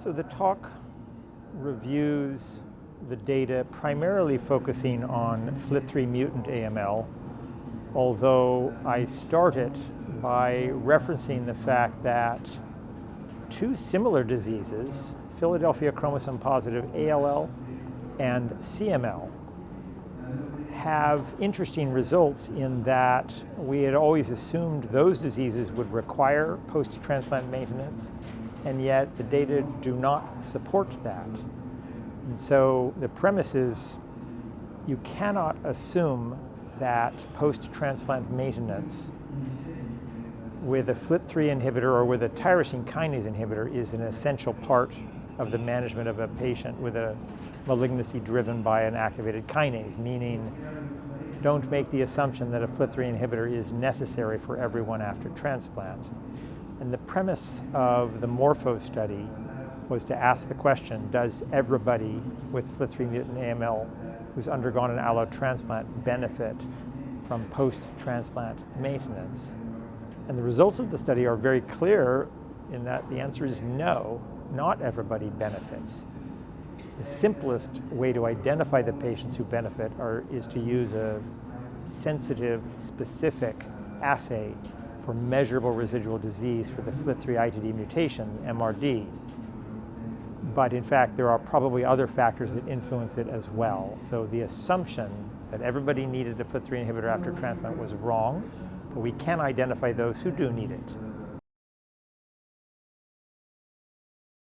So the talk reviews the data primarily focusing on FLT3 mutant AML, although I started by referencing the fact that two similar diseases, Philadelphia chromosome positive ALL and CML, have interesting results in that we had always assumed those diseases would require post-transplant maintenance, and yet the data do not support that. And so the premise is you cannot assume that post-transplant maintenance with a FLT3 inhibitor or with a tyrosine kinase inhibitor is an essential part of the management of a patient with a malignancy driven by an activated kinase, meaning don't make the assumption that a FLT3 inhibitor is necessary for everyone after transplant. And the premise of the MORPHO study was to ask the question, does everybody with FLT3 mutant AML who's undergone an allotransplant benefit from post-transplant maintenance? And the results of the study are very clear in that the answer is no, not everybody benefits. The simplest way to identify the patients who benefit is to use a sensitive, specific assay for measurable residual disease for the FLT3-ITD mutation, MRD. But in fact, there are probably other factors that influence it as well. So the assumption that everybody needed a FLT3 inhibitor after transplant was wrong, but we can identify those who do need it.